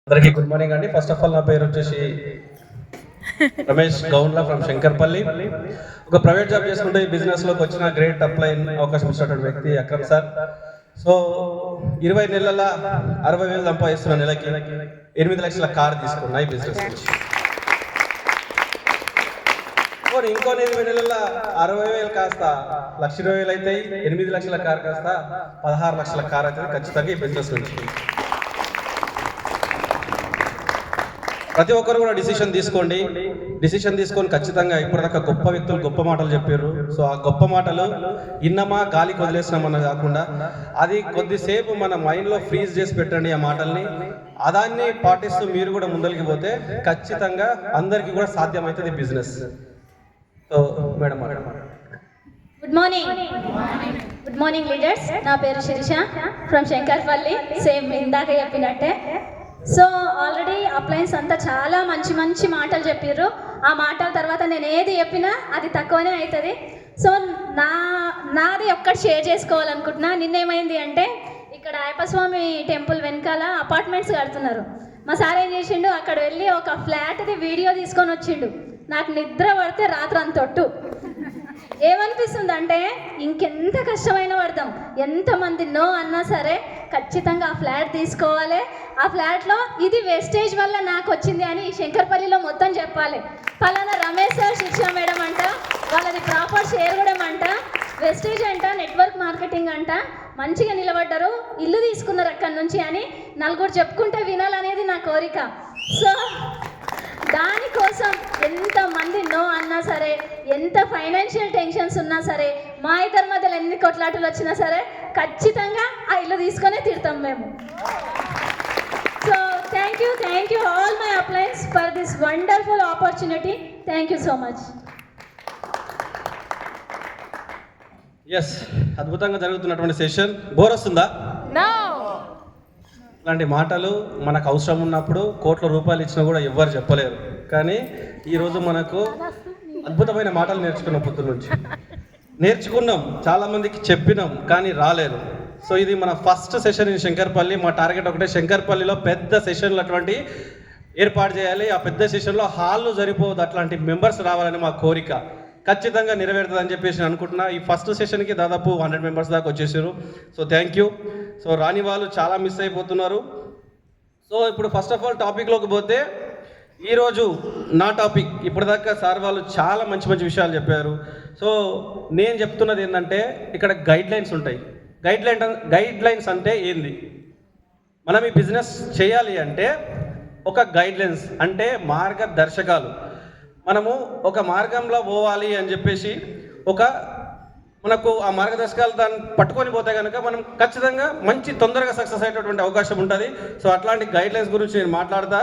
అందరికీ good morning అండి. First of all నా పేరు వచ్చేసి రమేష్ గౌన్లా ఫ్రమ్ శంకర్పల్లి. ఒక ప్రైవేట్ జాబ్ చేసుకుంటే ఈ బిజినెస్లోకి వచ్చిన గ్రేట్ అప్లై అవకాశం ఇచ్చినటువంటి వ్యక్తి అక్రమ్ సార్. సో 20 నెలల 60,000 సంపాదిస్తున్న నెలకి 8 లక్షల కార్ తీసుకున్నా ఈ బిజినెస్ నుంచి. ఇంకో 8 నెలల 60,000 కాస్త 1,20,000 అవుతాయి. 8 లక్షల కార్ కాస్త 16 లక్షల కార్ అవుతుంది ఖచ్చితంగా ఈ బిజినెస్ నుంచి. ప్రతి ఒక్కరు కూడా డిసిషన్ తీసుకొని ఖచ్చితంగా ఇప్పటిదాకా గొప్ప వ్యక్తులు గొప్ప మాటలు చెప్పారు. సో ఆ గొప్ప మాటలు ఇన్నమా గాలికి వదిలేసినామన్న కాకుండా అది కొద్దిసేపు మన మైండ్లో ఫ్రీజ్ చేసి పెట్టండి ఆ మాటల్ని. అదాన్ని పాటిస్తూ మీరు కూడా ముందరికి పోతే ఖచ్చితంగా అందరికీ కూడా సాధ్యమవుతుంది business. So madam good morning leaders. నా పేరు శిరీష ఫ్రమ్ శంకర్పల్లి. సేమ్ ఇందాక చెప్పినట్టే. సో ఆల్రెడీ అప్లయన్స్ అంతా చాలా మంచి మాటలు చెప్పారు. ఆ మాటల తర్వాత నేను ఏది చెప్పినా అది తక్కువనే అవుతుంది. సో నాది ఒక్కటి షేర్ చేసుకోవాలనుకుంటున్నా. నిన్నేమైంది అంటే ఇక్కడ అయ్యప్పస్వామి టెంపుల్ వెనకాల అపార్ట్మెంట్స్ కడుతున్నారు. మా సార్ ఏం చేసిండు, అక్కడ వెళ్ళి ఒక ఫ్లాట్ది వీడియో తీసుకొని వచ్చిండు. నాకు నిద్ర పడితే రాత్రి అంతొట్టు ఏమనిపిస్తుంది అంటే ఇంకెంత కష్టమైన పడదాం, ఎంతమంది నో అన్నా సరే ఖచ్చితంగా ఆ ఫ్లాట్ తీసుకోవాలి. ఆ ఫ్లాట్లో ఇది వేస్టేజ్ వల్ల నాకు వచ్చింది అని శంకర్పల్లిలో మొత్తం చెప్పాలి. ఫలానా రమేష్ సార్, శిక్ష మేడం అంట, వాళ్ళది ప్రాపర్ షేర్ కూడా అంట, వేస్టేజ్ అంట, నెట్వర్క్ మార్కెటింగ్ అంట, మంచిగా నిలబడ్డారు, ఇల్లు తీసుకున్నారు అక్కడి నుంచి అని నలుగురు చెప్పుకుంటే వినాలనేది నా కోరిక. సో దానికోసం ఎంతమంది నో అన్నా సరే, ఎంత ఫైనాన్షియల్ టెన్షన్స్ ఉన్నా సరే, మా ఇద్దరి మధ్యలో ఎన్ని కొట్లాటలు వచ్చినా సరే ఖచ్చితంగా ఆ ఇల్లు తీసుకొనే తీరుతాం మేము. So thank you all my appliances for this wonderful opportunity. Thank you so much. Yes, అద్భుతంగా జరుగుతున్నటువంటి సెషన్. బోర్ వస్తుందా? ఇలాంటి మాటలు మనకు అవసరం ఉన్నప్పుడు కోట్ల రూపాయలు ఇచ్చినా కూడా ఎవ్వరు చెప్పలేరు. కానీ ఈరోజు మనకు అద్భుతమైన మాటలు నేర్చుకున్నాం. పొద్దున్న నుంచి నేర్చుకున్నాం, చాలామందికి చెప్పినాం కానీ రాలేరు. సో ఇది మన ఫస్ట్ సెషన్ ఇన్ శంకర్పల్లి. మా టార్గెట్ ఒకటే, శంకర్పల్లిలో పెద్ద సెషన్లు అటువంటి ఏర్పాటు చేయాలి. ఆ పెద్ద సెషన్లో హాల్లో సరిపోదు, అట్లాంటి మెంబర్స్ రావాలని మా కోరిక. ఖచ్చితంగా నెరవేరుతుందని చెప్పేసి నేను అనుకుంటున్నా. ఈ ఫస్ట్ సెషన్కి దాదాపు 100 మెంబర్స్ దాకా వచ్చేసారు. So thank you. సో రాని వాళ్ళు చాలా మిస్ అయిపోతున్నారు. సో ఇప్పుడు ఫస్ట్ ఆఫ్ ఆల్ టాపిక్లోకి పోతే, ఈరోజు నా టాపిక్, ఇప్పటిదాకా సార్ వాళ్ళు చాలా మంచి విషయాలు చెప్పారు. సో నేను చెప్తున్నది ఏంటంటే, ఇక్కడ గైడ్ లైన్స్ ఉంటాయి. గైడ్ లైన్స్ అంటే ఏంది? మనం ఈ బిజినెస్ చేయాలి అంటే ఒక గైడ్ లైన్స్ అంటే మార్గదర్శకాలు. మనము ఒక మార్గంలో పోవాలి అని చెప్పేసి మనకు ఆ మార్గదర్శకాలు దాన్ని పట్టుకొని పోతే కనుక మనం ఖచ్చితంగా తొందరగా సక్సెస్ అయ్యేటటువంటి అవకాశం ఉంటుంది. సో అట్లాంటి గైడ్లైన్స్ గురించి నేను మాట్లాడతా.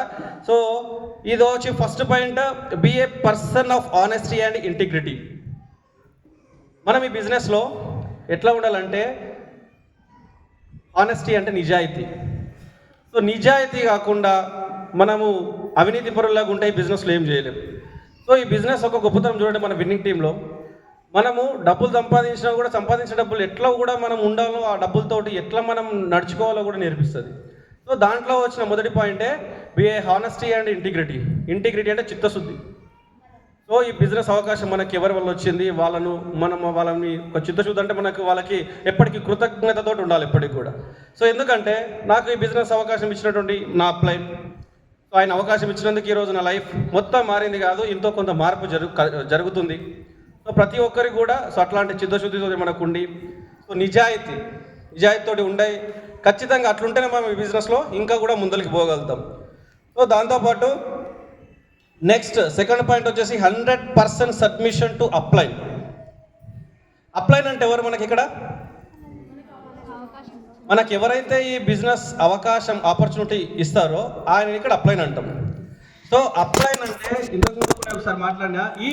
సో ఇది వచ్చి first point, be a person of honesty and integrity. మనం ఈ బిజినెస్లో ఎట్లా ఉండాలంటే, ఆనెస్టీ అంటే నిజాయితీ. సో నిజాయితీ కాకుండా మనము అవినీతి పరులాగా ఉంటే ఈ బిజినెస్లో ఏం చేయలేము. సో ఈ బిజినెస్ ఒక గొప్పతనం చూడండి, మన విన్నింగ్ టీంలో మనము డబ్బులు సంపాదించినా కూడా సంపాదించిన డబ్బులు ఎట్లా కూడా మనం ఉండాలో, ఆ డబ్బులతోటి ఎట్లా మనం నడుచుకోవాలో కూడా నేర్పిస్తుంది. సో దాంట్లో వచ్చిన మొదటి పాయింటే be a honesty and integrity. Integrity అంటే చిత్తశుద్ధి. సో ఈ బిజినెస్ అవకాశం మనకి ఎవరి వల్ల వచ్చింది, వాళ్ళని చిత్తశుద్ధి అంటే వాళ్ళకి ఎప్పటికీ కృతజ్ఞతతో ఉండాలి ఎప్పటికి కూడా. సో ఎందుకంటే నాకు ఈ బిజినెస్ అవకాశం ఇచ్చినటువంటి నా అప్లైన్, సో ఆయన అవకాశం ఇచ్చినందుకు ఈరోజు నా లైఫ్ మొత్తం మారింది కాదు, ఎంతో కొంత మార్పు జరుగుతుంది. సో ప్రతి ఒక్కరికి కూడా సో అట్లాంటి చిత్తశుద్ధితో మనకు ఉండి, సో నిజాయితీతోటి ఉండే ఖచ్చితంగా అట్లుంటేనే మనం ఈ బిజినెస్లో ఇంకా కూడా ముందరికి పోగలుగుతాం. సో దాంతోపాటు నెక్స్ట్ సెకండ్ పాయింట్ వచ్చేసి 100% సబ్మిషన్ టు అప్లైన్. అప్లైన్ అంటే ఎవరు? మనకి ఎవరైతే ఈ బిజినెస్ ఆపర్చునిటీ ఇస్తారో ఆయన ఇక్కడ అప్లైన్ అంటాం. సో అప్లైన్ అంటే ఇంతకుముందు ఒకసారి మాట్లాడినా, ఈ